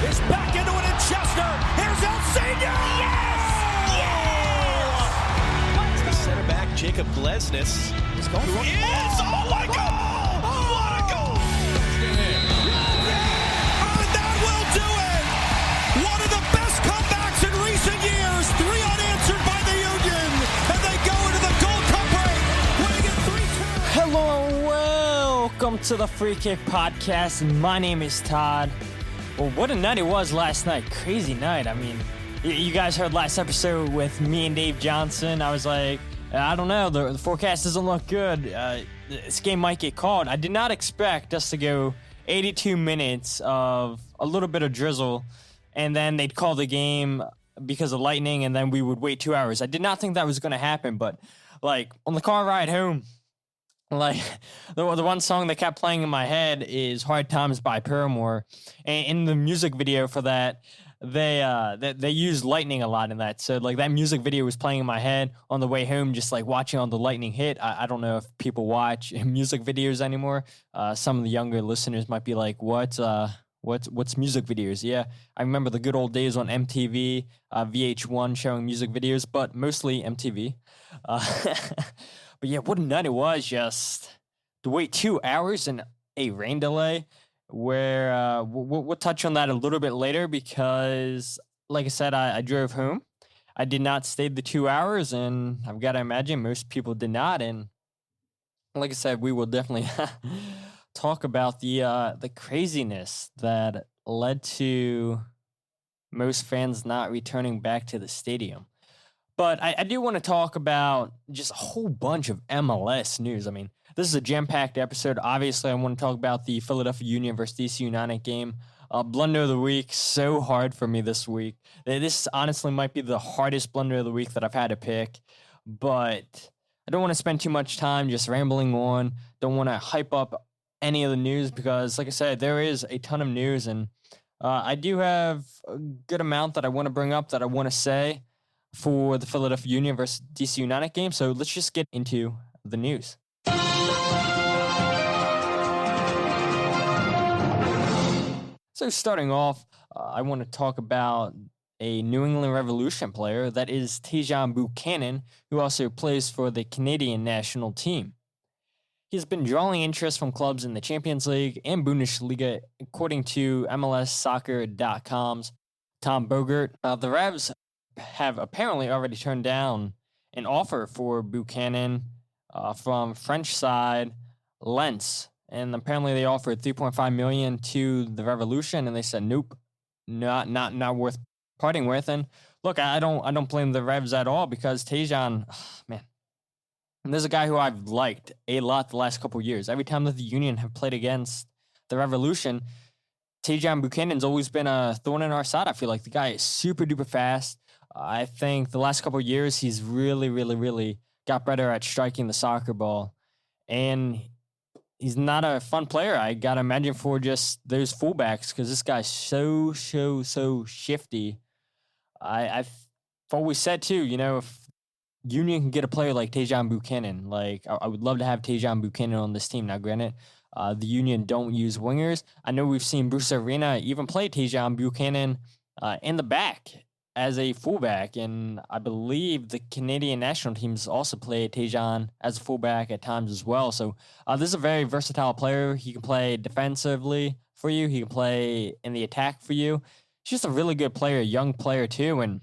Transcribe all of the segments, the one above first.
Is back into it in Chester. Here's El Senior. Yes! Yes! The center back, Jacob Glesnes, is going for it. Oh my God! What a goal! And that will do it! One of the best comebacks in recent years. 3 unanswered by the Union. And they go into the Gold Cup break, winning it 3-2. Hello and welcome to the Free Kick Podcast. My name is Todd. Well, what a night it was last night. Crazy night. I mean, you guys heard last episode with me and Dave Johnson. I was like, I don't know. The forecast doesn't look good. This game might get called. I did not expect us to go 82 minutes of a little bit of drizzle, and then they'd call the game because of lightning, and then we would wait 2 hours. I did not think that was going to happen, but like on the car ride home, like the one song that kept playing in my head is "Hard Times" by Paramore, and in the music video for that, they use lightning a lot in that. So like that music video was playing in my head on the way home, just like watching on the lightning hit. I don't know if people watch music videos anymore. Some of the younger listeners might be like, what's music videos? Yeah, I remember the good old days on MTV, VH1 showing music videos, but mostly MTV. But yeah, what a night it was, just to wait 2 hours and a rain delay, where we'll touch on that a little bit later because, like I said, I drove home. I did not stay the 2 hours, and I've got to imagine most people did not. And like I said, we will definitely talk about the craziness that led to most fans not returning back to the stadium. But I do want to talk about just a whole bunch of MLS news. I mean, this is a jam-packed episode. Obviously, I want to talk about the Philadelphia Union versus DC United game. Blunder of the week, so hard for me this week. This honestly might be the hardest blunder of the week that I've had to pick. But I don't want to spend too much time just rambling on. Don't want to hype up any of the news because, like I said, there is a ton of news. And I do have a good amount that I want to bring up, that I want to say for the Philadelphia Union versus DC United game. So let's just get into the news. So starting off, I want to talk about a New England Revolution player, that is Tajon Buchanan, who also plays for the Canadian national team. He's been drawing interest from clubs in the Champions League and Bundesliga, according to MLSsoccer.com's Tom Bogert. The Revs have apparently already turned down an offer for Buchanan from French side Lens, and apparently they offered $3.5 million to the Revolution, and they said nope, not worth parting with. And look, I don't blame the Revs at all because Tajon, man, and there's a guy who I've liked a lot the last couple of years. Every time that the Union have played against the Revolution, Tajon Buchanan's always been a thorn in our side. I feel like the guy is super duper fast. I think the last couple of years, he's really got better at striking the soccer ball. And he's not a fun player, I got to imagine, for just those fullbacks, because this guy's so shifty. I've always said, too, you know, if Union can get a player like Tajon Buchanan, like, I would love to have Tajon Buchanan on this team. Now, granted, the Union don't use wingers. I know we've seen Bruce Arena even play Tajon Buchanan in the back as a fullback, and I believe the Canadian national teams also play Tajon as a fullback at times as well. So this is a very versatile player. He can play defensively for you. He can play in the attack for you. He's just a really good player, young player too. And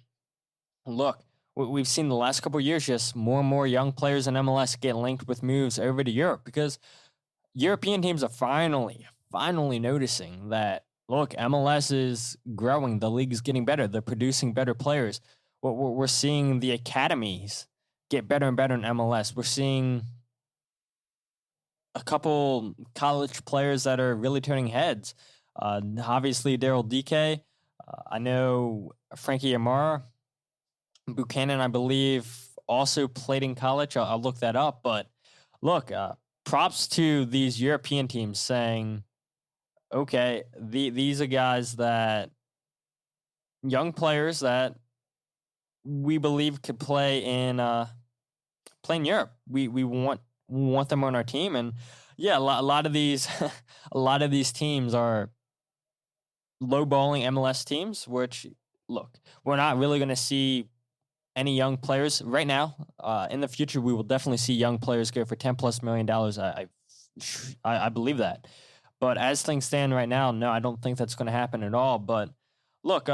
look, we've seen the last couple of years just more and more young players in MLS get linked with moves over to Europe because European teams are finally noticing that, look, MLS is growing. The league is getting better. They're producing better players. We're seeing the academies get better and better in MLS. We're seeing a couple college players that are really turning heads. Obviously, Daryl DK. I know Frankie Amara. Buchanan, I believe, also played in college. I'll look that up. But look, props to these European teams saying, okay, these are guys that, young players that we believe could play in Europe. We want them on our team, and yeah, a lot of these a lot of these teams are lowballing MLS teams, which, look, we're not really going to see any young players right now. In the future, we will definitely see young players go for $10+ million. I believe that. But as things stand right now, no, I don't think that's going to happen at all. But look,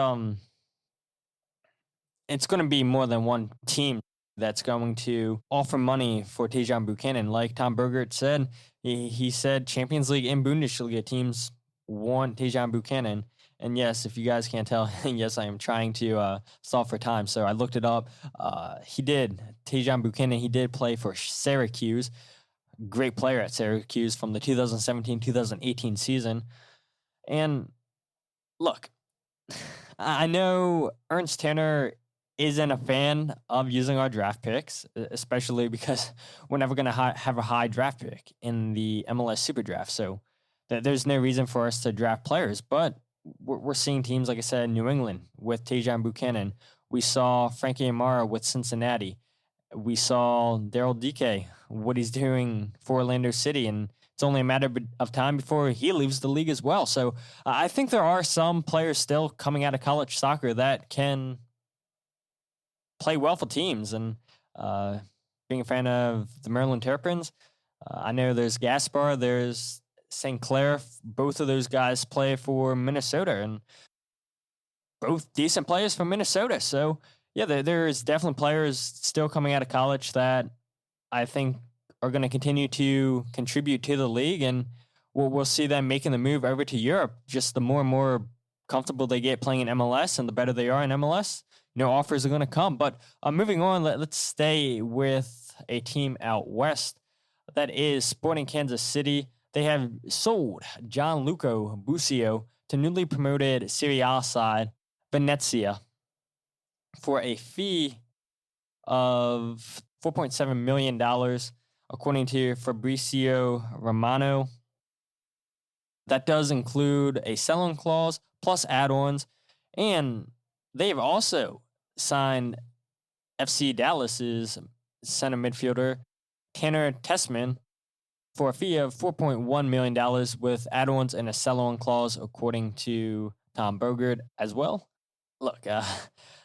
it's going to be more than one team that's going to offer money for Tajon Buchanan. Like Tom Burgert said, he said Champions League and Bundesliga teams want Tajon Buchanan. And yes, if you guys can't tell, yes, I am trying to solve for time. So I looked it up. Tajon Buchanan, he did play for Syracuse. Great player at Syracuse from the 2017-2018 season. And look, I know Ernst Tanner isn't a fan of using our draft picks, especially because we're never going to have a high draft pick in the MLS Super Draft. So there's no reason for us to draft players. But we're seeing teams, like I said, New England with Tajon Buchanan. We saw Frankie Amara with Cincinnati. We saw Daryl Dike, what he's doing for Orlando City, and it's only a matter of time before he leaves the league as well. So I think there are some players still coming out of college soccer that can play well for teams. And being a fan of the Maryland Terrapins, I know there's Gaspar, there's St. Clair. Both of those guys play for Minnesota, and both decent players for Minnesota. So yeah, there's definitely players still coming out of college that I think are going to continue to contribute to the league, and we'll see them making the move over to Europe. Just the more and more comfortable they get playing in MLS, and the better they are in MLS, offers are going to come. But moving on, let's stay with a team out west. That is Sporting Kansas City. They have sold Gianluca Busio to newly promoted Serie A side Venezia for a fee of $4.7 million, according to Fabrizio Romano. That does include a sell-on clause plus add-ons, and they've also signed FC Dallas's center midfielder Tanner Tessmann for a fee of $4.1 million with add-ons and a sell-on clause, according to Tom Burgert as well. Look,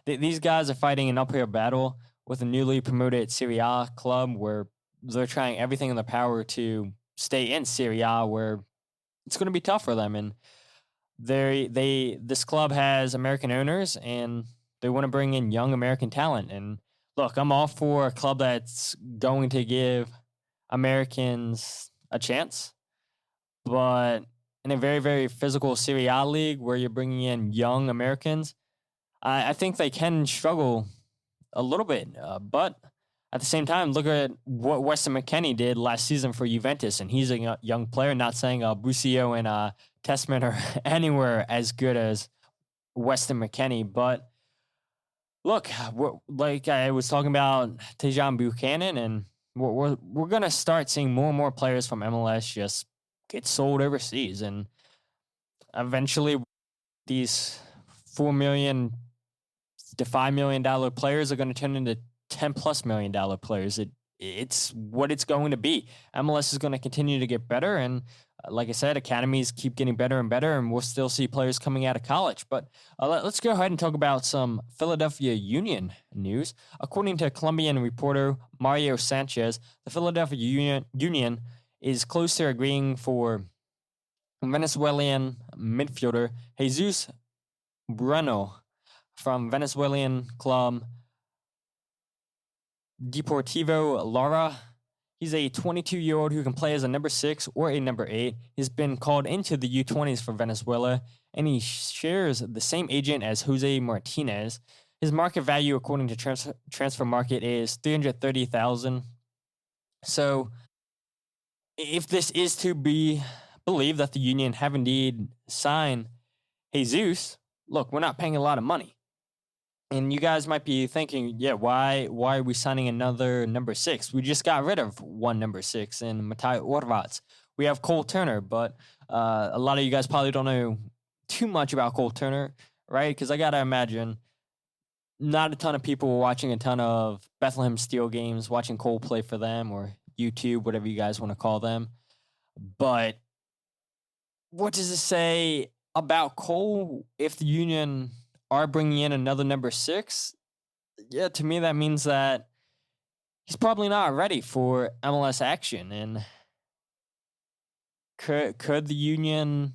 these guys are fighting an uphill battle with a newly promoted Serie A club where they're trying everything in their power to stay in Serie A, where it's going to be tough for them. And this club has American owners, and they want to bring in young American talent. And look, I'm all for a club that's going to give Americans a chance, but in a very, very physical Serie A league where you're bringing in young Americans, I think they can struggle a little bit. But at the same time, look at what Weston McKennie did last season for Juventus, and he's a young player. Not saying Busio and Tessmann are anywhere as good as Weston McKennie, but look, like I was talking about Tajon Buchanan, and we're gonna start seeing more and more players from MLS just get sold overseas, and eventually these $4 million to $5 million players are going to turn into $10+ million players. It's what it's going to be. MLS is going to continue to get better, and like I said, academies keep getting better and better, and we'll still see players coming out of college. But let's go ahead and talk about some Philadelphia Union news. According to Colombian reporter Mario Sanchez, the Philadelphia Union is close to agreeing for Venezuelan midfielder Jesus Bueno from Venezuelan club Deportivio Lara. He's a 22-year-old who can play as a number 6 or a number 8. He's been called into the U20s for Venezuela, and he shares the same agent as Jose Martinez. His market value, according to Transfer Market, is $330,000. So, if this is to be believed that the Union have indeed signed Jesus, look, we're not paying a lot of money. And you guys might be thinking, yeah, why are we signing another number 6? We just got rid of one number 6 in Matai Orvats. We have Cole Turner, but a lot of you guys probably don't know too much about Cole Turner, right? Because I got to imagine not a ton of people were watching a ton of Bethlehem Steel games, watching Cole play for them, or YouTube, whatever you guys want to call them. But what does it say about Cole, if the Union are bringing in another number 6, yeah, to me that means that he's probably not ready for MLS action. And could the Union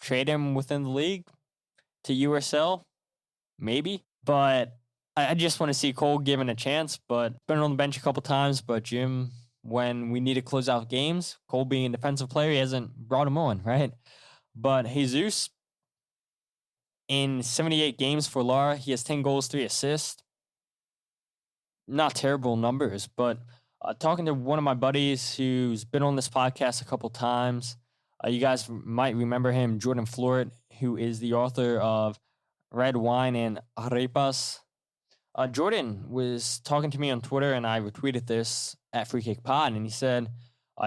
trade him within the league to USL? Maybe. But I just want to see Cole given a chance. But been on the bench a couple times. But Jim, when we need to close out games, Cole being a defensive player, he hasn't brought him on, right? But Jesus, in 78 games for Lara, he has 10 goals, 3 assists. Not terrible numbers, but talking to one of my buddies who's been on this podcast a couple times, you guys might remember him, Jordan Floret, who is the author of Red Wine and Arepas. Jordan was talking to me on Twitter, and I retweeted this at Free Kick Pod, and he said,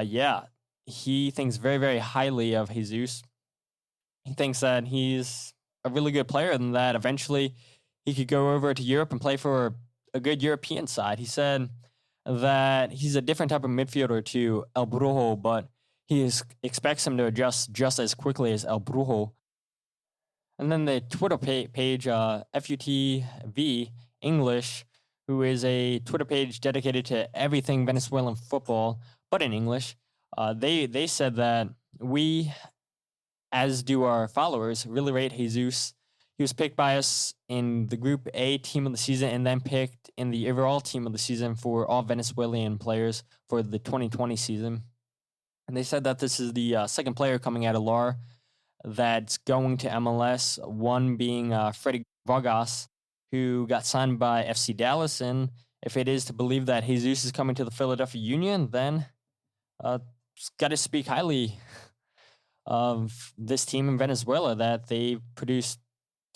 yeah, he thinks very, very highly of Jesus. He thinks that he's a really good player and that eventually he could go over to Europe and play for a good European side. He said that he's a different type of midfielder to El Brujo, but he expects him to adjust just as quickly as El Brujo. And then the Twitter page, FUTV English, who is a Twitter page dedicated to everything Venezuelan football, but in English, they said that we, as do our followers, really rate Jesus. He was picked by us in the Group A team of the season and then picked in the overall team of the season for all Venezuelan players for the 2020 season. And they said that this is the second player coming out of Lara that's going to MLS, one being Freddy Vargas, who got signed by FC Dallas. And if it is to believe that Jesus is coming to the Philadelphia Union, then it's got to speak highly of this team in Venezuela, that they produced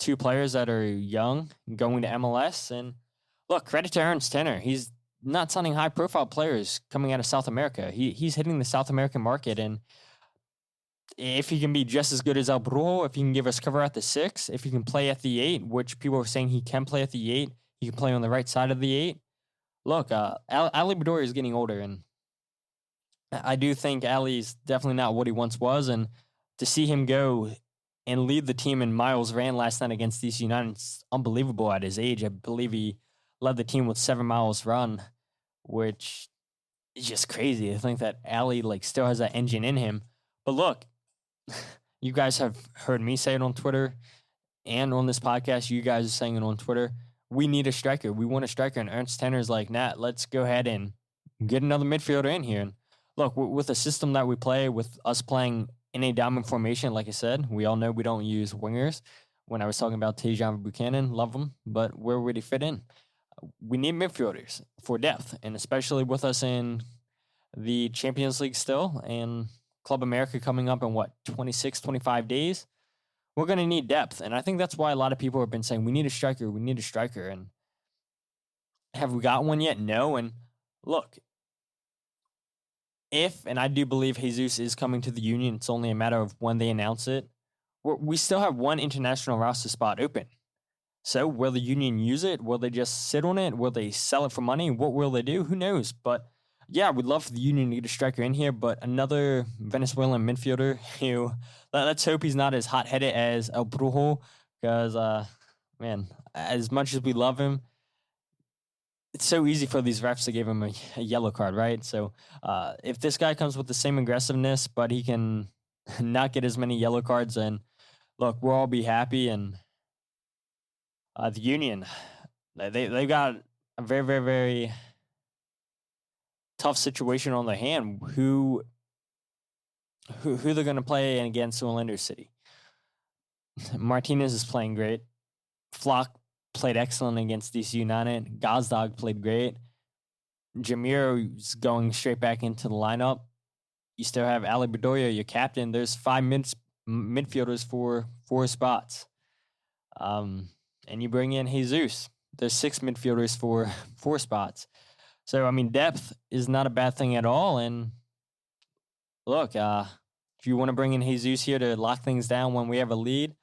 2 players that are young going to MLS. And look, credit to Ernst Tenner. He's not signing high-profile players coming out of South America. He's hitting the South American market, and if he can be just as good as El Brujo, if he can give us cover at the 6, if he can play at the 8, which people are saying he can play at the 8, he can play on the right side of the 8. Look, Ali Bedoya is getting older, and I do think Ali's definitely not what he once was, and to see him go and lead the team in miles ran last night against DC United, it's unbelievable at his age. I believe he led the team with 7 miles run, which is just crazy. I think that Ali still has that engine in him. But look, you guys have heard me say it on Twitter and on this podcast. You guys are saying it on Twitter. We need a striker. We want a striker. And Ernst Tenner's like, nah, let's go ahead and get another midfielder in here. And look, with the system that we play, with us playing in a diamond formation, like I said, we all know we don't use wingers. When I was talking about Tajon Buchanan, love him, but where would he fit in? We need midfielders for depth, and especially with us in the Champions League still, and Club America coming up in 26, 25 days, we're going to need depth. And I think that's why a lot of people have been saying, we need a striker, we need a striker. And have we got one yet? No. And look, and I do believe Jesus is coming to the Union, it's only a matter of when they announce it. We still have one international roster spot open. So will the Union use it? Will they just sit on it? Will they sell it for money? What will they do? Who knows? But yeah, we'd love for the Union to get a striker in here, but another Venezuelan midfielder who, let's hope he's not as hot-headed as El Brujo, because, man, as much as we love him, it's so easy for these refs to give him a yellow card, right? So if this guy comes with the same aggressiveness, but he can not get as many yellow cards, then look, we'll all be happy. And the Union, they've got a very, very, very tough situation on their hand. Who they're going to play against Orlando City? Martinez is playing great. Flock played excellent against DC United. Gazdag played great. Jamir's going straight back into the lineup. You still have Ali Bedoya, your captain. There's 5 midfielders for 4 spots. And you bring in Jesus. There's 6 midfielders for 4 spots. So, I mean, depth is not a bad thing at all. And look, if you want to bring in Jesus here to lock things down when we have a lead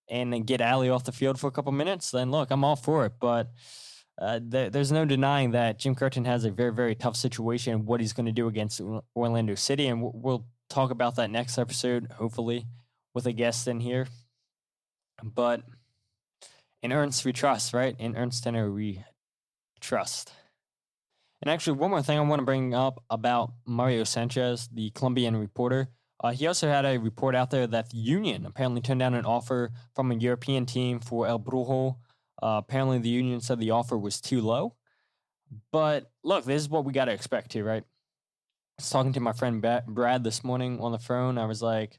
and then get Ali off the field for a couple minutes, then look, I'm all for it. But there's no denying that Jim Curtin has a very, very tough situation, what he's going to do against Orlando City. And we'll talk about that next episode, hopefully, with a guest in here. But in Ernst we trust, right? In Ernst Tenner we trust. And actually, one more thing I want to bring up about Mario Sanchez, the Colombian reporter. He also had a report out there that the Union apparently turned down an offer from a European team for El Brujo. Apparently, the Union said the offer was too low. But look, this is what we got to expect here, right? I was talking to my friend Brad this morning on the phone. I was like,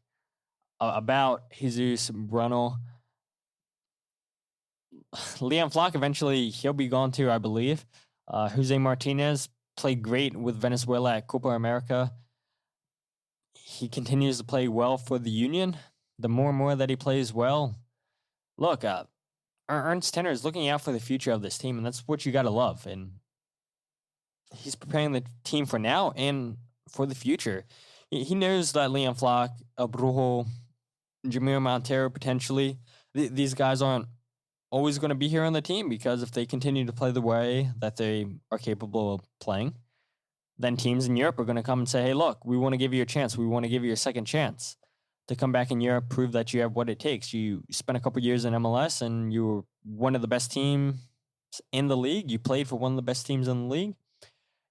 about Jesus Brunel. Leon Flock, eventually, he'll be gone too, I believe. Jose Martinez played great with Venezuela at Copa America. He continues to play well for the Union. The more and more that he plays well, look, Ernst Tenner is looking out for the future of this team, and that's what you got to love. And he's preparing the team for now and for the future. He knows that Leon Flock, El Brujo, Jamir Montero, potentially, these guys aren't always going to be here on the team, because if they continue to play the way that they are capable of playing, then teams in Europe are going to come and say, hey, look, we want to give you a chance. We want to give you a second chance to come back in Europe, prove that you have what it takes. You spent a couple years in MLS and you were one of the best teams in the league. You played for one of the best teams in the league.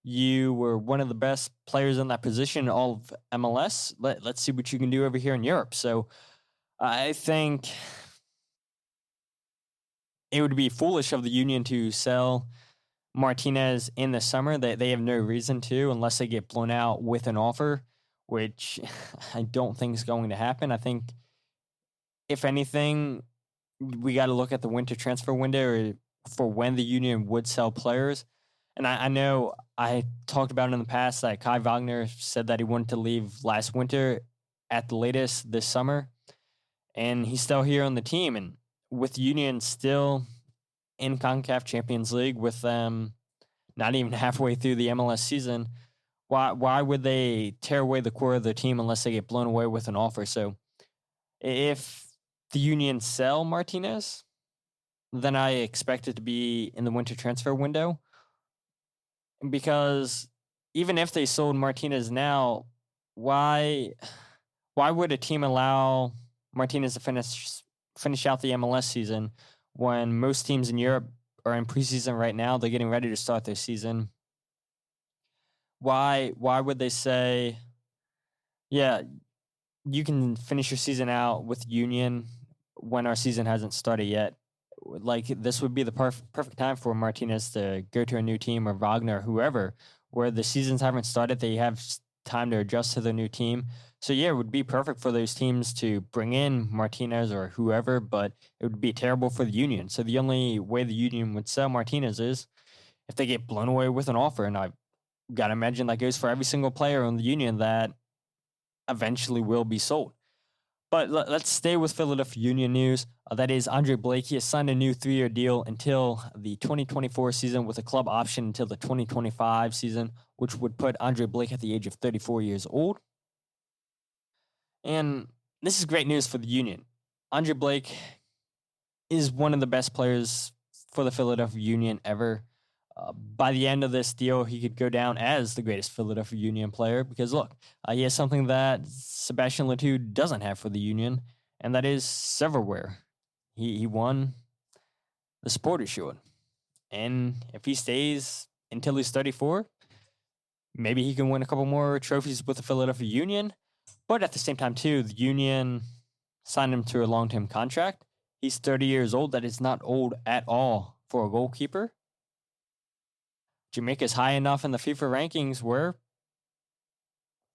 You were one of the best players in that position in all of MLS. Let's see what you can do over here in Europe. So I think it would be foolish of the Union to sell Martinez in the summer. They have no reason to, unless they get blown out with an offer, which I don't think is going to happen. I think, if anything, we got to look at the winter transfer window for when the Union would sell players. And I know I talked about in the past that Kai Wagner said that he wanted to leave last winter at the latest this summer, and he's still here on the team. And with Union still in CONCACAF Champions League, with them not even halfway through the MLS season, why would they tear away the core of their team unless they get blown away with an offer? So if the Union sell Martinez, then I expect it to be in the winter transfer window, because even if they sold Martinez now, why would a team allow Martinez to finish out the MLS season when most teams in Europe are in preseason right now? They're getting ready to start their season. Why would they say, yeah, you can finish your season out with Union when our season hasn't started yet? Like, this would be the perfect time for Martinez to go to a new team, or Wagner, or whoever, where the seasons haven't started. They have time to adjust to the new team. So, yeah, it would be perfect for those teams to bring in Martinez or whoever, but it would be terrible for the Union. So the only way the Union would sell Martinez is if they get blown away with an offer. And I've got to imagine that goes for every single player on the Union that eventually will be sold. But let's stay with Philadelphia Union news. That is, Andre Blake. He has signed a new 3-year deal until the 2024 season with a club option until the 2025 season, which would put Andre Blake at the age of 34 years old. And this is great news for the Union. Andre Blake is one of the best players for the Philadelphia Union ever. By the end of this deal, he could go down as the greatest Philadelphia Union player, because, look, he has something that Sebastian Letou doesn't have for the Union, and that is silverware. He won the Supporters' Shield. And if he stays until he's 34, maybe he can win a couple more trophies with the Philadelphia Union. But at the same time, too, the Union signed him to a long-term contract. He's 30 years old. That is not old at all for a goalkeeper. Jamaica's high enough in the FIFA rankings where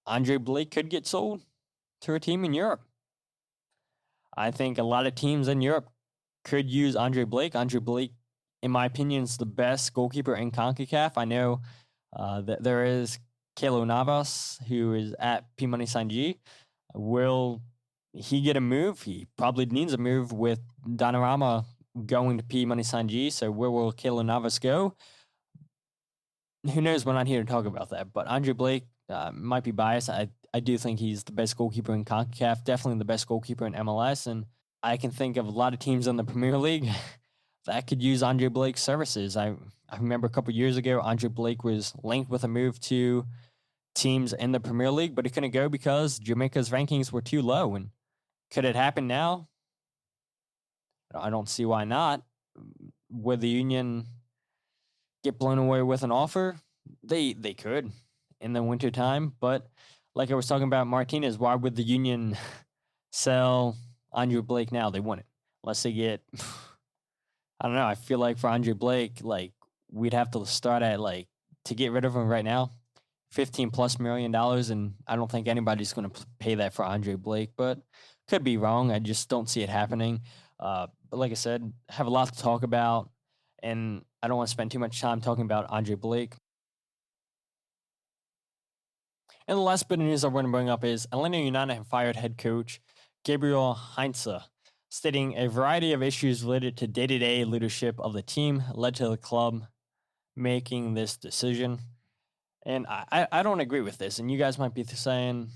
Andre Blake could get sold to a team in Europe. I think a lot of teams in Europe could use Andre Blake. Andre Blake, in my opinion, is the best goalkeeper in CONCACAF. I know that there is Keylor Navas, who is at P Money Saint-G. Will he get a move? He probably needs a move with Donnarumma going to P Money Saint-G. So where will Keylor Navas go? Who knows? We're not here to talk about that. But Andre Blake might be biased. I do think he's the best goalkeeper in CONCACAF, definitely the best goalkeeper in MLS. And I can think of a lot of teams in the Premier League that could use Andre Blake's services. I remember a couple years ago, Andre Blake was linked with a move to teams in the Premier League, but he couldn't go because Jamaica's rankings were too low and Could it happen now? I don't see why not. Would the Union get blown away with an offer? They could in the wintertime, but like I was talking about Martinez, why would the Union sell Andre Blake now? They wouldn't. Unless they get, I don't know, I feel like for Andre Blake, like, we'd have to start at, like, to get rid of him right now, $15+ million, and I don't think anybody's going to pay that for Andre Blake, but could be wrong. I just don't see it happening. But like I said, have a lot to talk about, and I don't want to spend too much time talking about Andre Blake. And the last bit of news I want to bring up is Atlanta United have fired head coach Gabriel Heinze, stating a variety of issues related to day-to-day leadership of the team led to the club making this decision. And I don't agree with this. And you guys might be saying,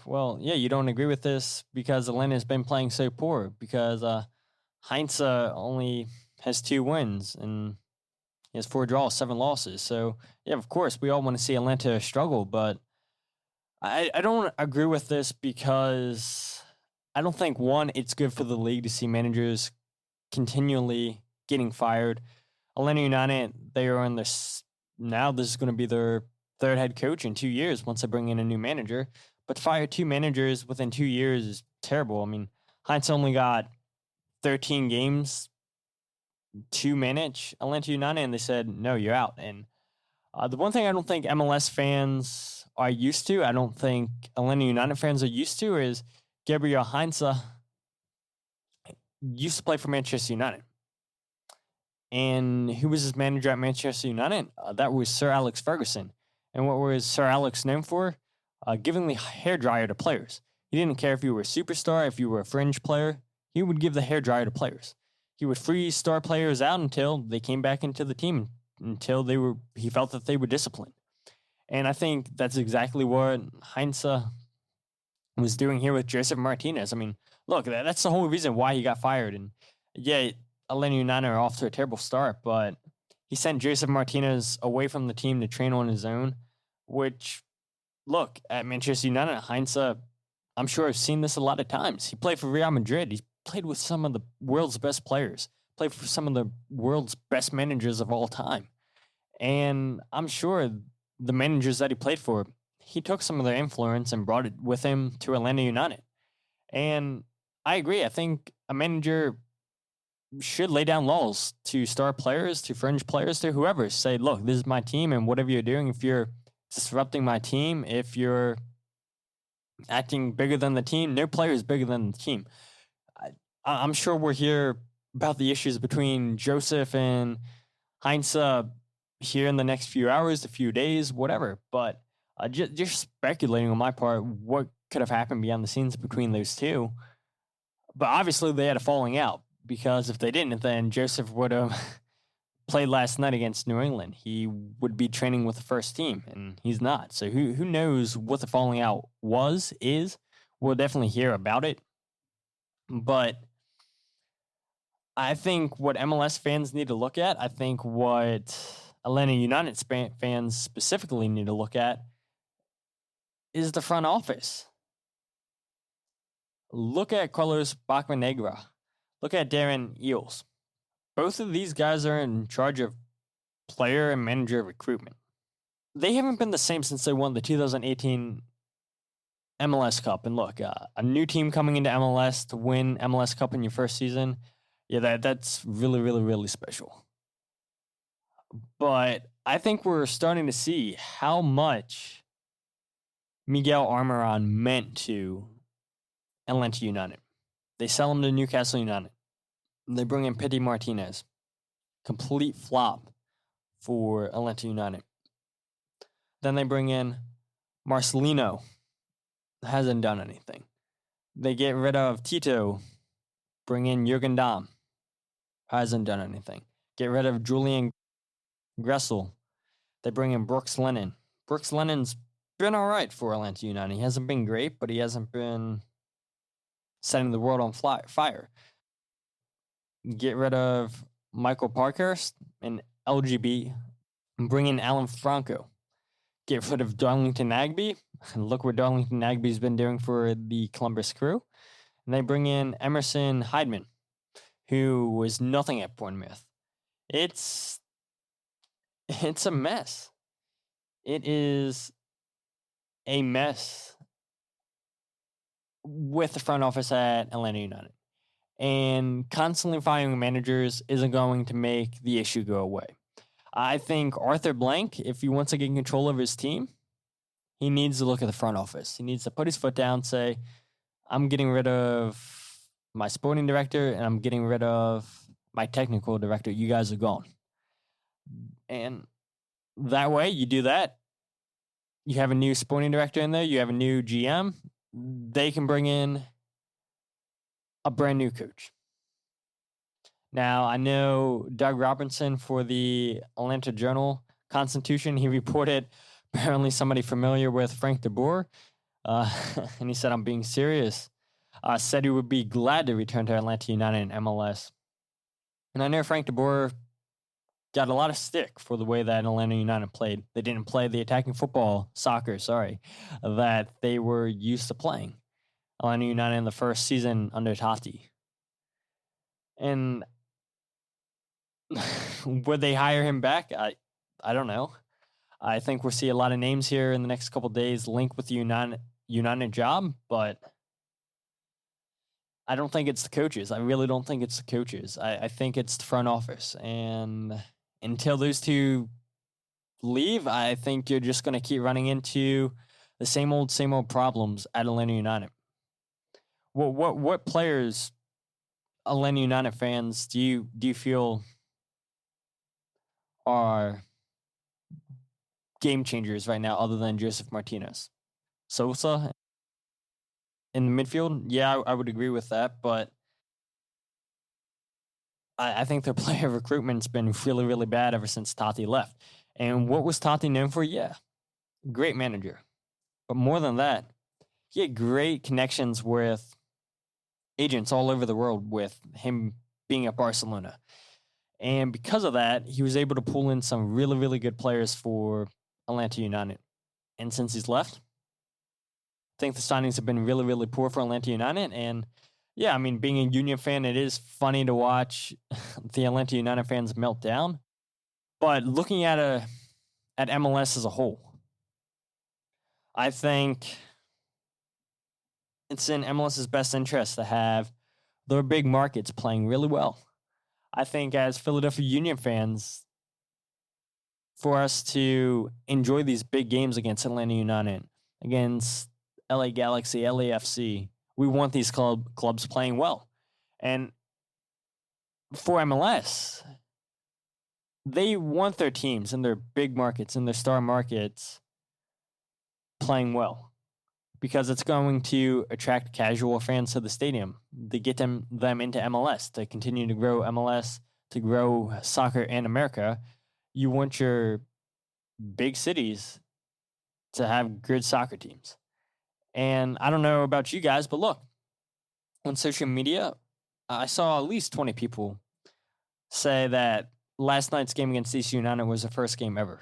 well, yeah, you don't agree with this because Atlanta has been playing so poor, because Heinze only has 2 wins and he has 4 draws, 7 losses. So, yeah, of course, we all want to see Atlanta struggle, but I don't agree with this because I don't think, one, it's good for the league to see managers continually getting fired. Atlanta United, they are in this now. This is going to be their 3rd head coach in 2 years once they bring in a new manager. But to fire 2 managers within 2 years is terrible. I mean, Heinz only got 13 games to manage Atlanta United, and they said, no, you're out. And the one thing I don't think MLS fans are used to, I don't think Atlanta United fans are used to, is Gabriel Heinze used to play for Manchester United. And who was his manager at Manchester United? That was Sir Alex Ferguson. And what was Sir Alex known for? Giving the hairdryer to players. He didn't care if you were a superstar, if you were a fringe player. He would give the hairdryer to players. He would freeze star players out until they came back into the team, until he felt that they were disciplined. And I think that's exactly what Heinze was doing here with Joseph Martinez. I mean, look, that's the whole reason why he got fired. And yeah, Atlanta United are off to a terrible start, but he sent Joseph Martinez away from the team to train on his own, which, look, at Manchester United, Heinze, I'm sure I've seen this a lot of times. He played for Real Madrid. He played with some of the world's best players, played for some of the world's best managers of all time. And I'm sure the managers that he played for, he took some of their influence and brought it with him to Atlanta United. And I agree. I think a manager should lay down laws to star players, to fringe players, to whoever. Say, look, this is my team, and whatever you're doing, if you're disrupting my team, if you're acting bigger than the team, no player is bigger than the team. I'm sure we'll hear about the issues between Joseph and Heinze here in the next few hours, a few days, whatever. But just speculating on my part, what could have happened behind the scenes between those two. But obviously they had a falling out, because if they didn't, then Joseph would have played last night against New England. He would be training with the first team, and he's not. So who knows what the falling out is. We'll definitely hear about it. But I think what MLS fans need to look at, I think what Atlanta United fans specifically need to look at, is the front office. Look at Carlos Bocanegra. Look at Darren Eales. Both of these guys are in charge of player and manager recruitment. They haven't been the same since they won the 2018 MLS Cup. And look, a new team coming into MLS to win MLS Cup in your first season, yeah, that's really, really, really special. But I think we're starting to see how much Miguel Almiron meant to Atlanta United. They sell him to Newcastle United. They bring in Pity Martinez. Complete flop for Atlanta United. Then they bring in Marcelino. Hasn't done anything. They get rid of Tito. Bring in Jurgen Damm. Hasn't done anything. Get rid of Julian Gressel. They bring in Brooks Lennon. Brooks Lennon's been all right for Atlanta United. He hasn't been great, but he hasn't been setting the world on fire. Get rid of Michael Parkhurst and LGB. Bring in Alan Franco. Get rid of Darlington Nagbe. And look what Darlington Nagbe's been doing for the Columbus Crew. and they bring in Emerson Hyndman, who was nothing at Bournemouth. It's a mess. It is a mess with the front office at Atlanta United. And constantly firing managers isn't going to make the issue go away. I think Arthur Blank, if he wants to get control of his team, he needs to look at the front office. He needs to put his foot down, say, I'm getting rid of my sporting director and I'm getting rid of my technical director. You guys are gone. And that way, you do that. You have a new sporting director in there. You have a new GM. They can bring in a brand new coach. Now, I know Doug Robinson for the Atlanta Journal-Constitution, he reported apparently somebody familiar with Frank de Boer, and he said, I'm being serious, said he would be glad to return to Atlanta United in MLS. And I know Frank de Boer got a lot of stick for the way that Atlanta United played. They didn't play the attacking soccer, that they were used to playing. Atlanta United in the first season under Totti. And would they hire him back? I don't know. I think we'll see a lot of names here in the next couple of days linked with the United job, but I don't think it's the coaches. I really don't think it's the coaches. I think it's the front office. And until those two leave, I think you're just going to keep running into the same old problems at Atlanta United. What players, Atlanta United fans, do you feel are game changers right now other than Joseph Martinez? Sosa in the midfield? Yeah, I would agree with that, but I think their player recruitment's been really, really bad ever since Totti left. And what was Totti known for? Yeah, great manager. But more than that, he had great connections with agents all over the world with him being at Barcelona. And because of that, he was able to pull in some really, really good players for Atlanta United. And since he's left, I think the signings have been really, really poor for Atlanta United. And yeah, I mean, being a Union fan, it is funny to watch the Atlanta United fans melt down. But looking at MLS as a whole, I think it's in MLS's best interest to have their big markets playing really well. I think as Philadelphia Union fans, for us to enjoy these big games against Atlanta United, against LA Galaxy, LAFC, we want these clubs playing well. And for MLS, they want their teams in their big markets, in their star markets, playing well. Because it's going to attract casual fans to the stadium, to get them into MLS, to continue to grow MLS, to grow soccer in America. You want your big cities to have good soccer teams. And I don't know about you guys, but look, on social media, I saw at least 20 people say that last night's game against DC United was the first game ever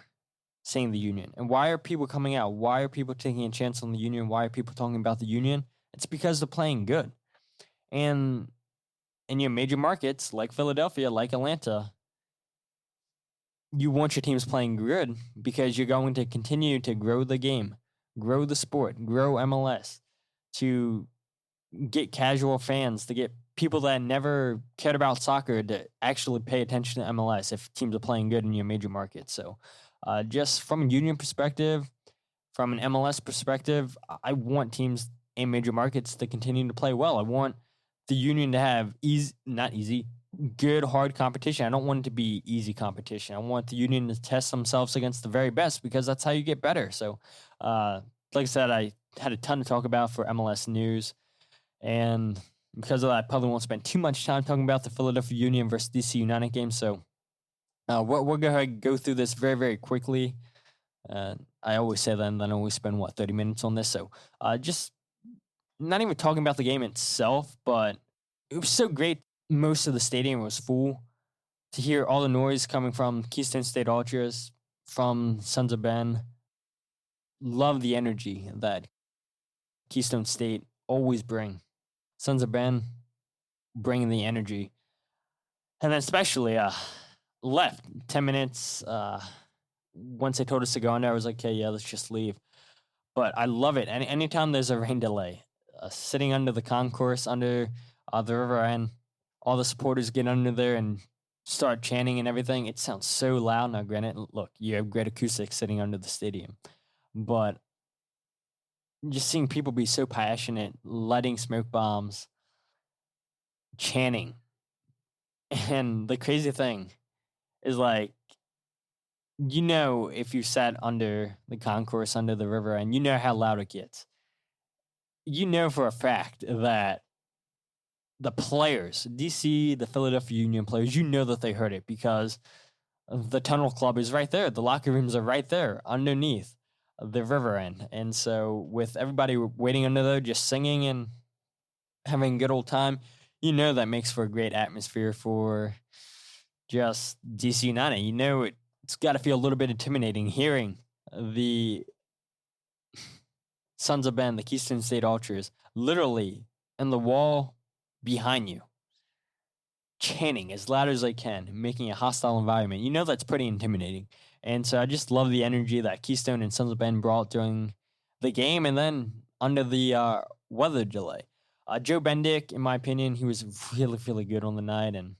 seeing the Union. And why are people coming out? Why are people taking a chance on the Union? Why are people talking about the Union? It's because they're playing good. And in your major markets like Philadelphia, like Atlanta, you want your teams playing good because you're going to continue to grow the game, grow the sport, grow MLS, to get casual fans, to get people that never cared about soccer to actually pay attention to MLS if teams are playing good in your major markets. So just from a Union perspective, from an MLS perspective, I want teams in major markets to continue to play well. I want the Union to have good, hard competition. I don't want it to be easy competition. I want the Union to test themselves against the very best because that's how you get better. So, like I said, I had a ton to talk about for MLS news. And because of that, I probably won't spend too much time talking about the Philadelphia Union versus DC United game. So, we're going to go through this very, very quickly. I always say that, and then I always spend, 30 minutes on this. So just not even talking about the game itself, but it was so great. Most of the stadium was full. To hear all the noise coming from Keystone State Ultras, from Sons of Ben. Love the energy that Keystone State always bring. Sons of Ben bringing the energy. And then especially left 10 minutes. Once they told us to go under, I was like, okay, yeah, let's just leave. But I love it. Anytime there's a rain delay, sitting under the concourse, under the river, and all the supporters get under there and start chanting and everything, it sounds so loud. Now, granted, look, you have great acoustics sitting under the stadium. But just seeing people be so passionate, lighting smoke bombs, chanting. And the crazy thing is, like, if you sat under the concourse, under the river, and you know how loud it gets, you know for a fact that the players, DC, the Philadelphia Union players, you know that they heard it because the Tunnel Club is right there. The locker rooms are right there underneath the river end. And so with everybody waiting under there, just singing and having a good old time, you know that makes for a great atmosphere for just DC United. You know it's got to feel a little bit intimidating hearing the Sons of Ben, the Keystone State Ultras, literally in the wall behind you, chanting as loud as they can, making a hostile environment. You know that's pretty intimidating. And so I just love the energy that Keystone and Sons of Ben brought during the game and then under the weather delay. Joe Bendick, in my opinion, he was really, really good on the night. And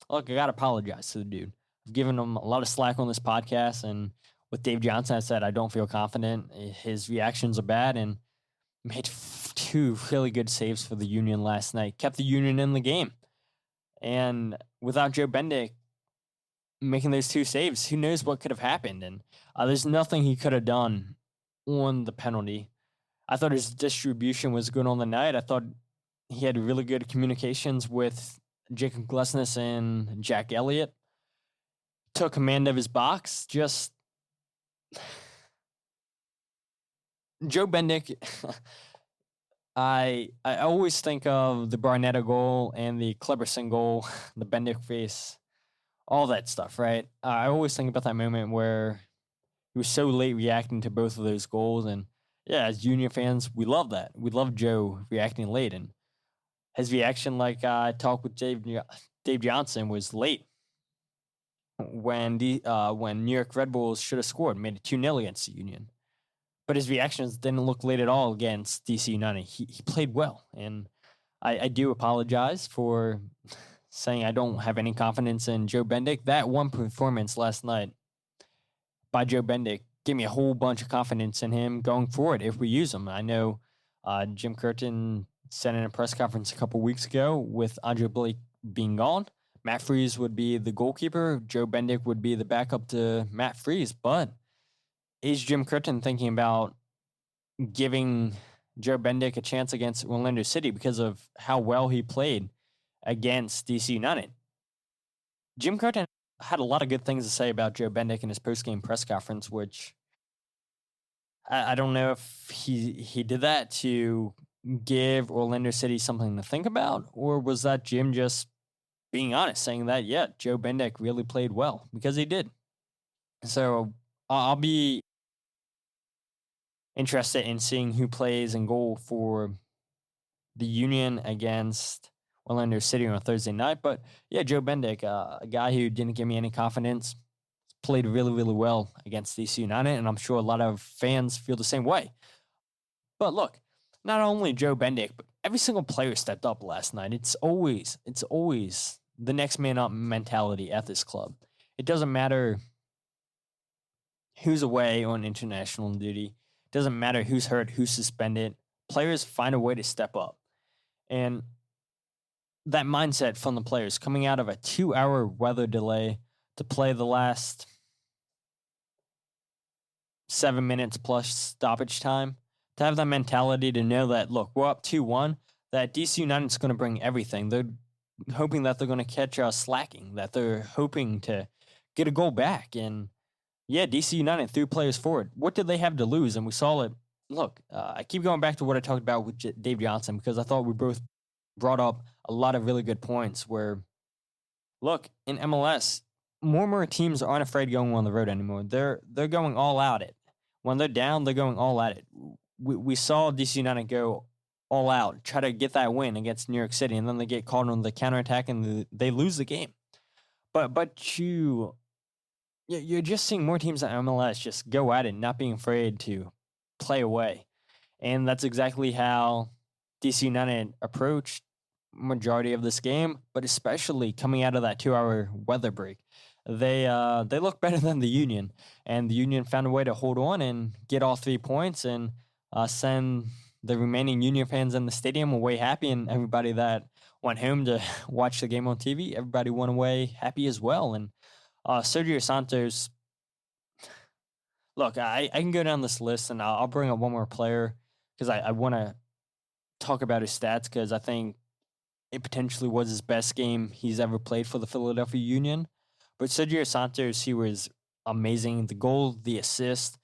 look, I got to apologize to the dude. I've given him a lot of slack on this podcast. And with Dave Johnson, I said I don't feel confident. His reactions are bad. And made 2 really good saves for the Union last night. Kept the Union in the game. And without Joe Bendick making those 2 saves, who knows what could have happened. And there's nothing he could have done on the penalty. I thought his distribution was good on the night. I thought he had really good communications with Jacob Glesnes and Jack Elliott. Took command of his box. Just Joe Bendick. I always think of the Barnetta goal and the Cleberson goal, the Bendick face, all that stuff, right? I always think about that moment where he was so late reacting to both of those goals. And yeah, as Union fans, we love that. We love Joe reacting late. And his reaction, like I talked with Dave Johnson, was late when New York Red Bulls should have scored, made it 2-0 against the Union. But his reactions didn't look late at all against DC United. He played well. And I do apologize for saying I don't have any confidence in Joe Bendick. That one performance last night by Joe Bendick gave me a whole bunch of confidence in him going forward if we use him. I know Jim Curtin said in a press conference a couple weeks ago with Andre Blake being gone, Matt Freese would be the goalkeeper. Joe Bendick would be the backup to Matt Freese. But is Jim Curtin thinking about giving Joe Bendick a chance against Orlando City because of how well he played against DC United? Jim Curtin had a lot of good things to say about Joe Bendick in his post-game press conference, which I don't know if he did that to give Orlando City something to think about, or was that Jim just being honest, saying that, yeah, Joe Bendick really played well, because he did. So I'll be interested in seeing who plays in goal for the Union against Orlando City on Thursday night. But yeah, Joe Bendick, a guy who didn't give me any confidence, played really, really well against DC United, and I'm sure a lot of fans feel the same way. But look, not only Joe Bendick, but every single player stepped up last night. It's always the next man up mentality at this club. It doesn't matter who's away on international duty. It doesn't matter who's hurt, who's suspended. Players find a way to step up. And that mindset from the players coming out of a 2-hour weather delay to play the last 7 minutes plus stoppage time, to have that mentality to know that, look, we're up 2-1, that DC United's going to bring everything. They're hoping that they're going to catch us slacking, that they're hoping to get a goal back. And yeah, DC United threw players forward. What did they have to lose? And we saw it. Look, I keep going back to what I talked about with Dave Johnson, because I thought we both brought up a lot of really good points where, look, in MLS, more and more teams aren't afraid going on the road anymore. They're going all out it. When they're down, they're going all at it. We saw DC United go all out, try to get that win against New York City, and then they get caught on the counterattack and they lose the game. But you're just seeing more teams in MLS just go at it, not being afraid to play away. And that's exactly how DC United approached majority of this game, but especially coming out of that 2-hour weather break. They look better than the Union, and the Union found a way to hold on and get all 3 points and send the remaining Union fans in the stadium away happy, and everybody that went home to watch the game on TV, everybody went away happy as well. And Sergio Santos, look, I can go down this list, and I'll bring up one more player because I want to talk about his stats because I think it potentially was his best game he's ever played for the Philadelphia Union. But Sergio Santos, he was amazing. The goal, the assist.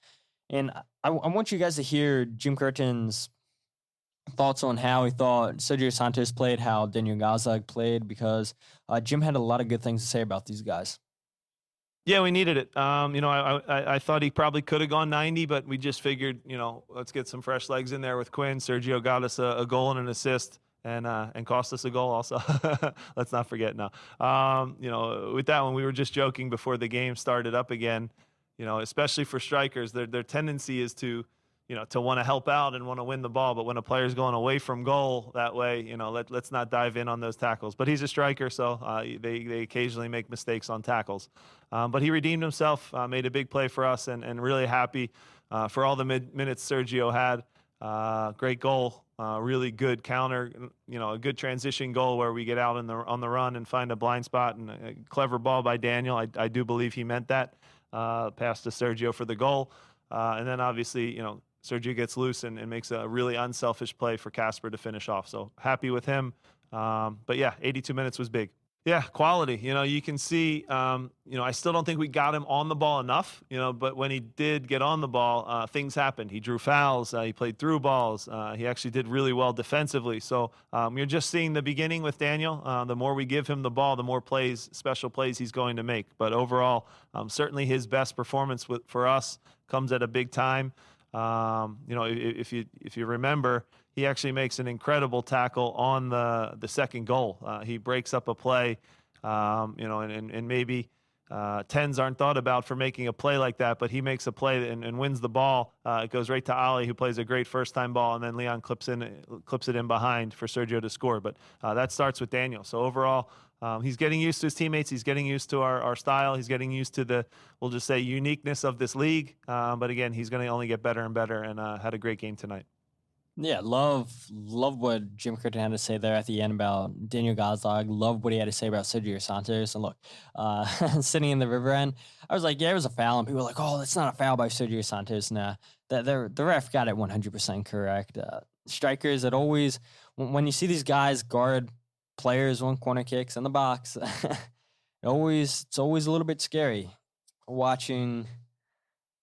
And I want you guys to hear Jim Curtin's thoughts on how he thought Sergio Santos played, how Daniel Gazdag played, because Jim had a lot of good things to say about these guys. Yeah, we needed it. I thought he probably could have gone 90, but we just figured, let's get some fresh legs in there with Quinn. Sergio got us a goal and an assist. And cost us a goal also. Let's not forget now. With that one, we were just joking before the game started up again. Especially for strikers, their tendency is to want to help out and want to win the ball. But when a player's going away from goal that way, let's not dive in on those tackles. But he's a striker, so they occasionally make mistakes on tackles. But he redeemed himself, made a big play for us, and really happy for all the minutes Sergio had. Great goal. Really good counter, a good transition goal where we get out on the run and find a blind spot, and a clever ball by Daniel. I do believe he meant that. Pass to Sergio for the goal. And then obviously, Sergio gets loose and makes a really unselfish play for Casper to finish off. So happy with him. But yeah, 82 minutes was big. Yeah, quality. You can see, I still don't think we got him on the ball enough, but when he did get on the ball, things happened. He drew fouls. He played through balls. He actually did really well defensively. So you're just seeing the beginning with Daniel. The more we give him the ball, the more special plays he's going to make. But overall, certainly his best performance for us comes at a big time. If you remember, he actually makes an incredible tackle on the second goal. He breaks up a play, and maybe tens aren't thought about for making a play like that, but he makes a play and wins the ball. It goes right to Ali, who plays a great first-time ball, and then Leon clips it in behind for Sergio to score. But that starts with Daniel. So overall, he's getting used to his teammates. He's getting used to our style. He's getting used to we'll just say, uniqueness of this league. But again, he's going to only get better and better, and had a great game tonight. Yeah, love what Jim Curtin had to say there at the end about Daniel Gazdag. Love what he had to say about Sergio Santos. And look, sitting in the river end, I was like, yeah, it was a foul. And people were like, oh, that's not a foul by Sergio Santos. Nah, the ref got it 100% correct. Strikers, it always, when you see these guys guard players on corner kicks in the box, it's always a little bit scary watching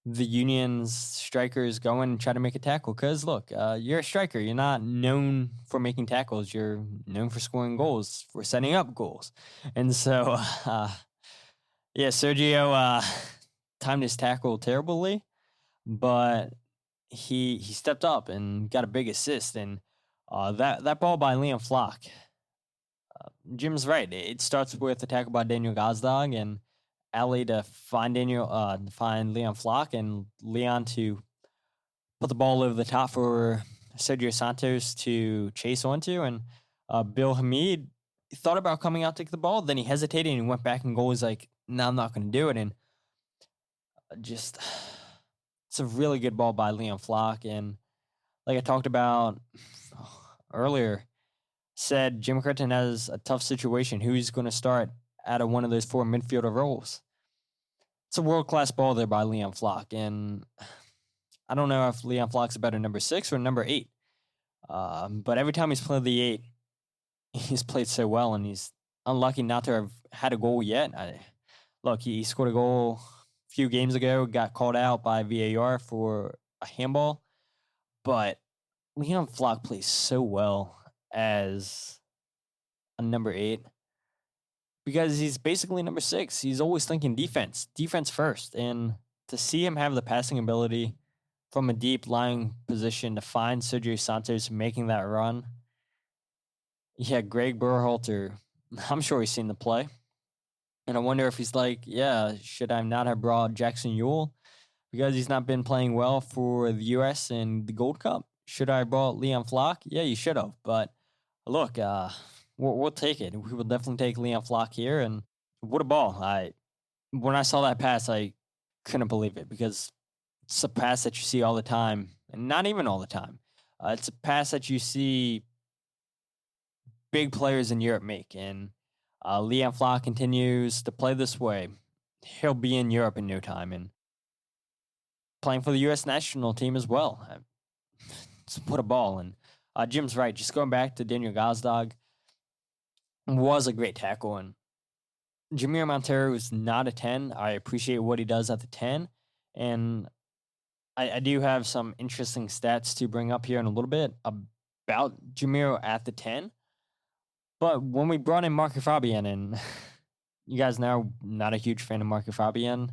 the Union's strikers go in and try to make a tackle. Because, look, you're a striker. You're not known for making tackles. You're known for scoring goals, for setting up goals. And so, Sergio timed his tackle terribly, but he stepped up and got a big assist. And that ball by Liam Flock, Jim's right. It starts with a tackle by Daniel Gazdag and Ali to find Leon Flock, and Leon to put the ball over the top for Sergio Santos to chase onto. And Bill Hamid thought about coming out to take the ball, then he hesitated and he went back and goal. He's like, no, I'm not going to do it. And it's a really good ball by Leon Flock. And like I talked about earlier, said Jim Curtin has a tough situation. Who's going to start out of one of those 4 midfielder roles? It's a world-class ball there by Leon Flock, and I don't know if Leon Flock's a better number 6 or number 8, but every time he's played the 8, he's played so well, and he's unlucky not to have had a goal yet. Look, he scored a goal a few games ago, got called out by VAR for a handball, but Leon Flock plays so well as a number 8. Because he's basically number 6. He's always thinking defense first. And to see him have the passing ability from a deep lying position to find Sergio Santos making that run. Yeah, Greg Berhalter, I'm sure he's seen the play. And I wonder if he's like, yeah, should I not have brought Jackson Ewell because he's not been playing well for the U.S. in the Gold Cup? Should I have brought Leon Flock? Yeah, you should have. But look, we'll take it. We will definitely take Leon Flock here. And what a ball. When I saw that pass, I couldn't believe it because it's a pass that you see all the time. And not even all the time. It's a pass that you see big players in Europe make. And Leon Flock continues to play this way. He'll be in Europe in no time and playing for the U.S. national team as well. What a ball. And Jim's right. Just going back to Daniel Gazdag, was a great tackle. And Jamir Montero is not a 10. I appreciate what he does at the 10. And I do have some interesting stats to bring up here in a little bit about Jamiro at the 10. But when we brought in Marco Fabian, and you guys know I'm not a huge fan of Marco Fabian,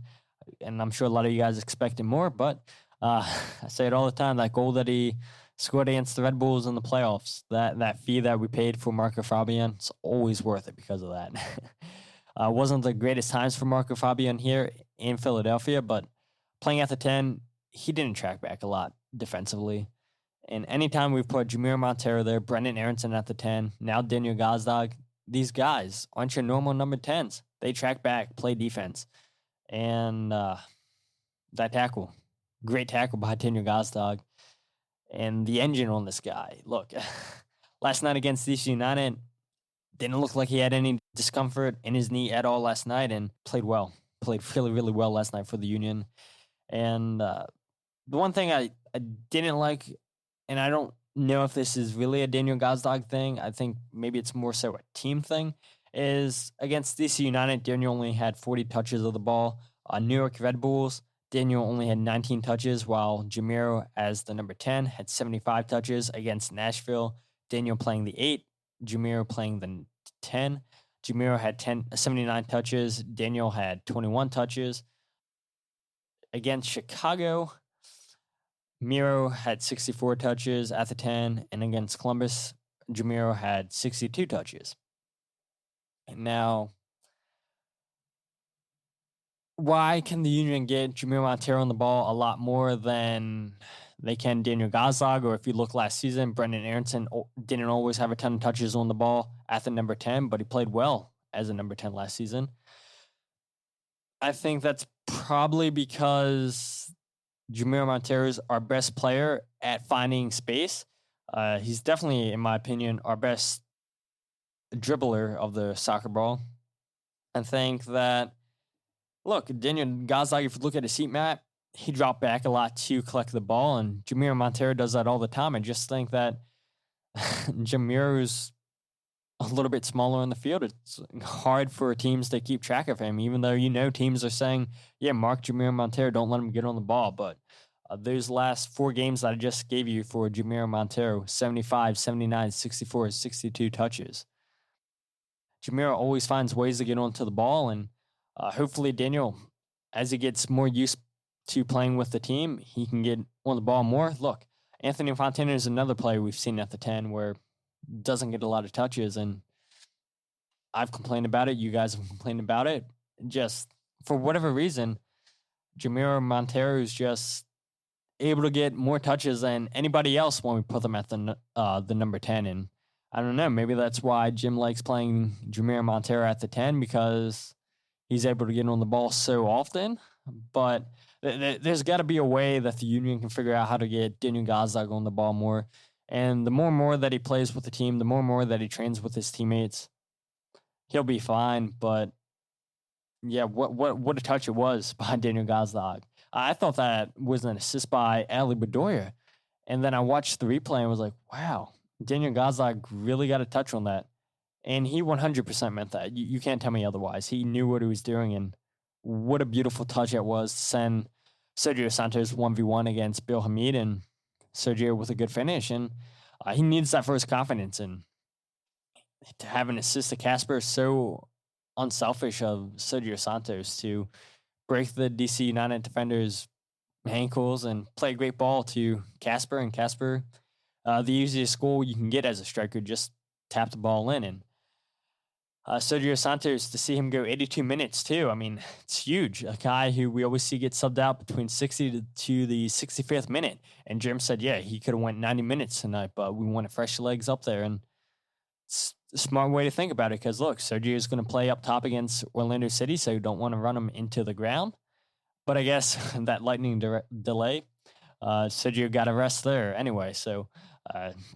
and I'm sure a lot of you guys expected more, but I say it all the time, that goal that he scored against the Red Bulls in the playoffs, that fee that we paid for Marco Fabian, it's always worth it because of that. Wasn't the greatest times for Marco Fabian here in Philadelphia, but playing at the 10, he didn't track back a lot defensively. And anytime we've put Jamir Montero there, Brendan Aronson at the 10, now Daniel Gazdag, these guys aren't your normal number 10s. They track back, play defense. And that tackle, great tackle by Daniel Gazdag. And the engine on this guy. Look, last night against DC United, didn't look like he had any discomfort in his knee at all last night and played well. Played really, really well last night for the Union. And the one thing I didn't like, and I don't know if this is really a Daniel Gazdag thing, I think maybe it's more so a team thing, is against DC United, Daniel only had 40 touches of the ball. New York Red Bulls, Daniel only had 19 touches, while Jamiro, as the number 10, had 75 touches against Nashville. Daniel playing the 8, Jamiro playing the 10. Jamiro had 79 touches. Daniel had 21 touches. Against Chicago, Miro had 64 touches at the 10, and against Columbus, Jamiro had 62 touches. And now, why can the Union get Jamir Montero on the ball a lot more than they can Daniel Gazdag? Or if you look last season, Brendan Aronson didn't always have a ton of touches on the ball at the number 10, but he played well as a number 10 last season. I think that's probably because Jamir Montero is our best player at finding space. He's definitely, in my opinion, our best dribbler of the soccer ball. I think that, look, Daniel Gazdag, if you look at his heat map, he dropped back a lot to collect the ball, and Jamir Montero does that all the time. I just think that Jamir is a little bit smaller on the field. It's hard for teams to keep track of him, even though, teams are saying, yeah, mark Jamir Montero, don't let him get on the ball. But those last 4 games that I just gave you for Jamir Montero, 75, 79, 64, 62 touches. Jamir always finds ways to get onto the ball, and hopefully Daniel, as he gets more used to playing with the team, he can get on the ball more. Look, Anthony Fontana is another player we've seen at the 10 where doesn't get a lot of touches, and I've complained about it. You guys have complained about it. Just for whatever reason, Jamiro Montero is just able to get more touches than anybody else when we put them at the number 10. And I don't know, maybe that's why Jim likes playing Jamiro Montero at the 10, because he's able to get on the ball so often. But there's got to be a way that the Union can figure out how to get Daniel Gazdag on the ball more. And the more that he plays with the team, the more that he trains with his teammates, he'll be fine. But yeah, what a touch it was by Daniel Gazdag. I thought that was an assist by Ali Bedoya. And then I watched the replay and was like, wow, Daniel Gazdag really got a touch on that. And he 100% meant that. You can't tell me otherwise. He knew what he was doing, and what a beautiful touch it was to send Sergio Santos 1v1 against Bill Hamid, and Sergio with a good finish. And he needs that first confidence, and to have an assist to Casper, so unselfish of Sergio Santos to break the DC United defender's ankles and play a great ball to Casper. And Casper, the easiest goal you can get as a striker, just tap the ball in. And Sergio Santos, to see him go 82 minutes too, I mean, it's huge. A guy who we always see get subbed out between 60 to the 65th minute. And Jim said, yeah, he could have went 90 minutes tonight, but we wanted fresh legs up there. And it's a smart way to think about it because, look, Sergio is going to play up top against Orlando City, so you don't want to run him into the ground. But I guess that lightning delay, Sergio got a rest there anyway, so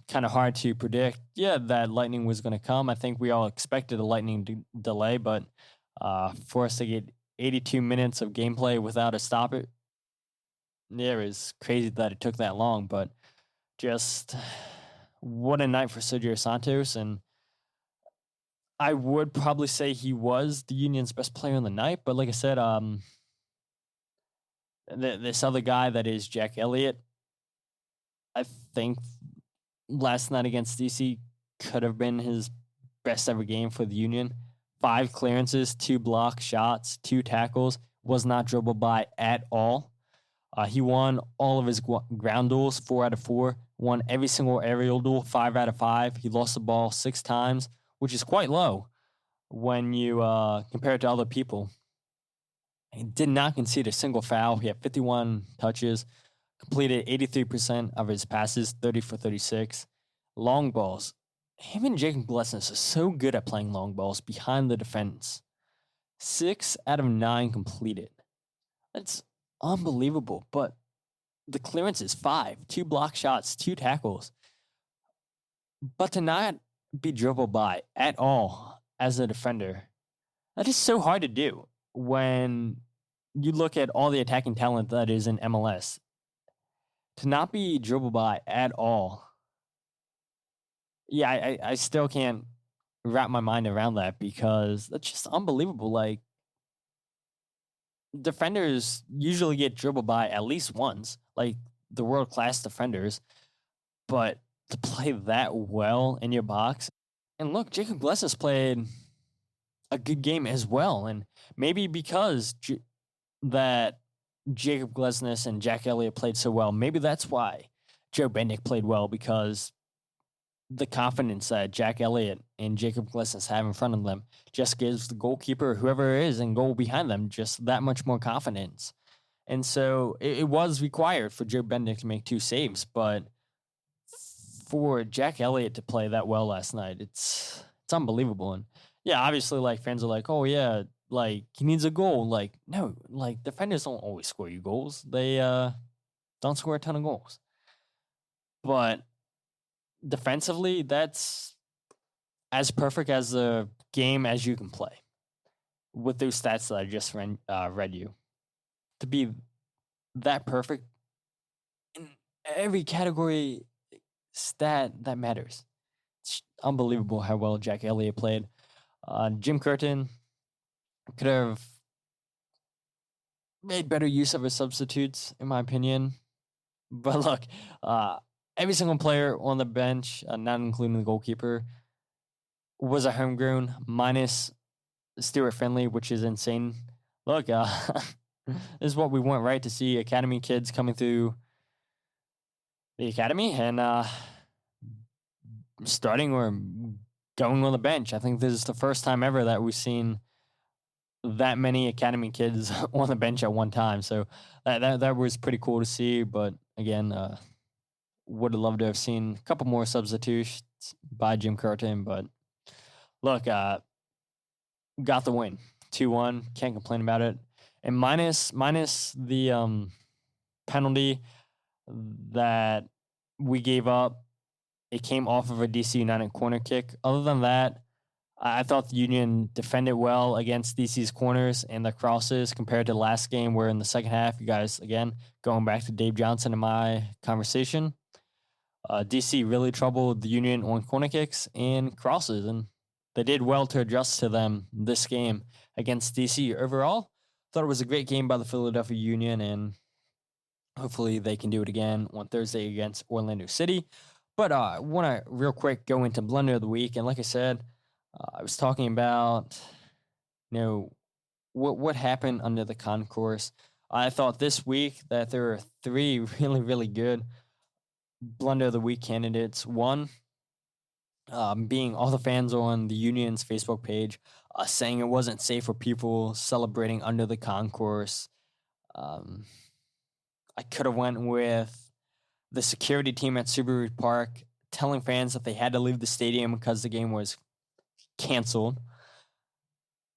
kind of hard to predict. Yeah, that lightning was going to come. I think we all expected a lightning delay, but for us to get 82 minutes of gameplay without a stopper, yeah, it was crazy that it took that long. But just what a night for Sergio Santos, and I would probably say he was the Union's best player on the night. But like I said, this other guy that is Jack Elliott, I think last night against DC could have been his best ever game for the Union. 5 clearances, 2 block shots, 2 tackles, was not dribbled by at all. He won all of his ground duels, 4 out of 4, won every single aerial duel, 5 out of 5. He lost the ball 6 times, which is quite low when you compare it to other people. He did not concede a single foul. He had 51 touches, completed 83% of his passes, 30 for 36. Long balls. Him and Jacob Glesnes are so good at playing long balls behind the defense. 6 out of 9 completed. That's unbelievable. But the clearance is 5, 2 block shots, 2 tackles. But to not be dribbled by at all as a defender, that is so hard to do when you look at all the attacking talent that is in MLS. To not be dribbled by at all. Yeah, I still can't wrap my mind around that because that's just unbelievable. Like, defenders usually get dribbled by at least once, like the world-class defenders, but to play that well in your box. And look, Jacob Glesnes played a good game as well, and maybe because that Jacob Glesnes and Jack Elliott played so well, maybe that's why Joe Bendick played well, because the confidence that Jack Elliott and Jacob Glesnes have in front of them just gives the goalkeeper, whoever it is in goal behind them, just that much more confidence. And so it was required for Joe Bendick to make 2 saves, but for Jack Elliott to play that well last night, it's unbelievable. And yeah, obviously, like, fans are like, oh yeah, like, he needs a goal. Like, no, like, defenders don't always score you goals. They don't score a ton of goals. But defensively, that's as perfect as a game as you can play with those stats that I just read you. To be that perfect in every category stat that matters. It's unbelievable how well Jack Elliott played. Jim Curtin could have made better use of his substitutes, in my opinion. But look, every single player on the bench, not including the goalkeeper, was a homegrown, minus Stuart Finley, which is insane. Look, this is what we want, right? To see academy kids coming through the academy and starting or going on the bench. I think this is the first time ever that we've seen that many academy kids on the bench at one time. So that was pretty cool to see. But again, would have loved to have seen a couple more substitutions by Jim Curtin. But look, got the win, 2-1. Can't complain about it. And minus the penalty that we gave up, it came off of a DC United corner kick. Other than that, I thought the Union defended well against DC's corners and the crosses compared to last game, where in the second half, you guys, again, going back to Dave Johnson and my conversation, DC really troubled the Union on corner kicks and crosses, and they did well to adjust to them this game against DC. Overall, thought it was a great game by the Philadelphia Union, and hopefully they can do it again on Thursday against Orlando City. But I want to real quick go into Blunder of the Week. And like I said, I was talking about, what happened under the concourse. I thought this week that there were 3 really, really good Blunder of the Week candidates. One, being all the fans on the Union's Facebook page saying it wasn't safe for people celebrating under the concourse. I could have went with the security team at Subaru Park telling fans that they had to leave the stadium because the game was canceled.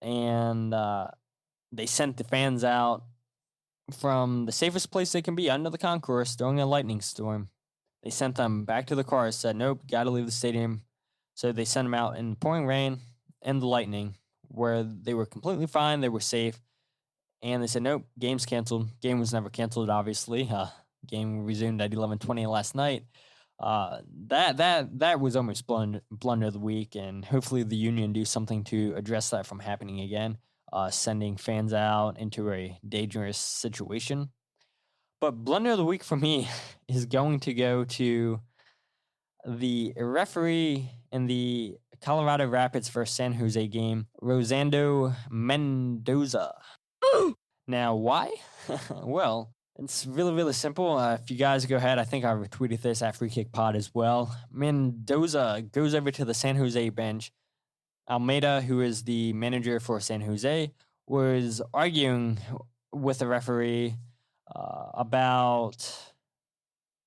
And they sent the fans out from the safest place they can be, under the concourse, during a lightning storm. They sent them back to the cars, said, nope, got to leave the stadium. So they sent them out in the pouring rain and the lightning, where they were completely fine, they were safe. And they said, nope, game's canceled. Game was never canceled, obviously. Game resumed at 11:20 last night. That was almost blunder of the week, and hopefully the Union do something to address that from happening again, sending fans out into a dangerous situation. But blunder of the week for me is going to go to the referee in the Colorado Rapids versus San Jose game, Rosendo Mendoza. Now, why? Well, it's really, really simple. If you guys go ahead, I think I retweeted this at Free Kick Pod as well. Mendoza goes over to the San Jose bench. Almeida, who is the manager for San Jose, was arguing with the referee about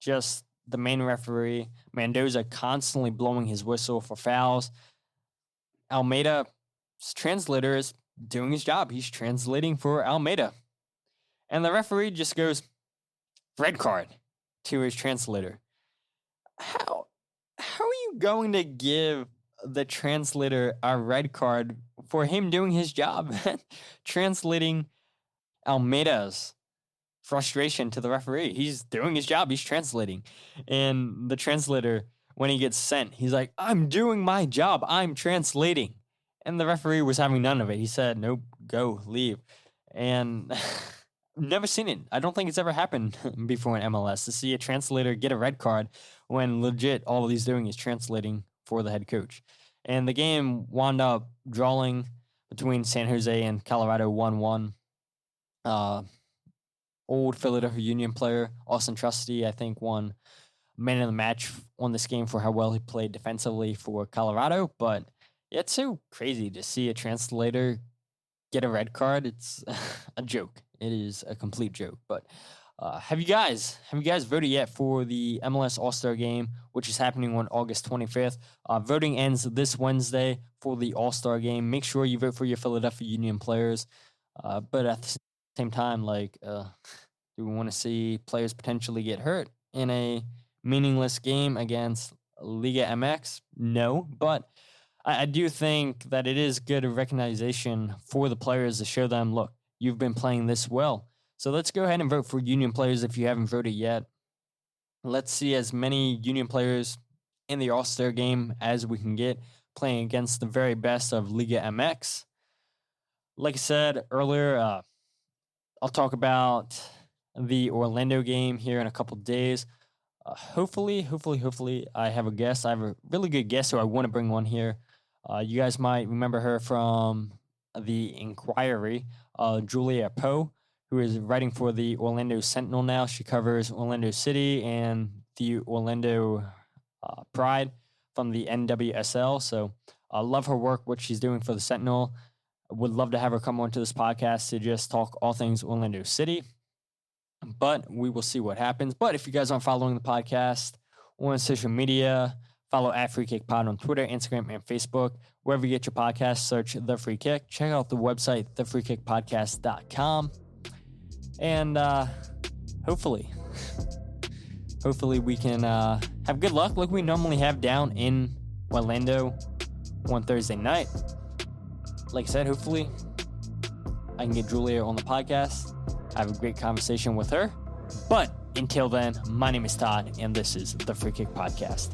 just the main referee. Mendoza constantly blowing his whistle for fouls. Almeida's translator is doing his job. He's translating for Almeida. And the referee just goes, red card, to his translator. How are you going to give the translator a red card for him doing his job? Translating Almeida's frustration to the referee. He's doing his job. He's translating. And the translator, when he gets sent, he's like, I'm doing my job. I'm translating. And the referee was having none of it. He said, nope, go, leave. And never seen it. I don't think it's ever happened before in MLS to see a translator get a red card when legit all he's doing is translating for the head coach. And the game wound up drawing between San Jose and Colorado 1-1. Old Philadelphia Union player, Austin Trusty, I think, won man of the match on this game for how well he played defensively for Colorado. But yeah, it's so crazy to see a translator get a red card. It's a joke. It is a complete joke. But have you guys voted yet for the MLS All-Star Game, which is happening on August 25th? Voting ends this Wednesday for the All-Star Game. Make sure you vote for your Philadelphia Union players. But at the same time, do we want to see players potentially get hurt in a meaningless game against Liga MX? No, but I do think that it is good recognition for the players to show them, look, you've been playing this well. So let's go ahead and vote for Union players if you haven't voted yet. Let's see as many Union players in the All-Star Game as we can get, playing against the very best of Liga MX. Like I said earlier, I'll talk about the Orlando game here in a couple days. Hopefully, I have a guest. I have a really good guest, so I want to bring one here. You guys might remember her from the Inquiry, Julia Poe, who is writing for the Orlando Sentinel now. She covers Orlando City and the Orlando Pride from the NWSL. So I love her work, what she's doing for the Sentinel. I would love to have her come onto this podcast to just talk all things Orlando City. But we will see what happens. But if you guys aren't following the podcast on social media, follow at Free Kick Pod on Twitter, Instagram, and Facebook. Wherever you get your podcast, search The Free Kick. Check out the website, thefreekickpodcast.com. And hopefully we can have good luck like we normally have down in Orlando on Thursday night. Like I said, hopefully I can get Julia on the podcast. I have a great conversation with her. But until then, my name is Todd, and this is The Free Kick Podcast.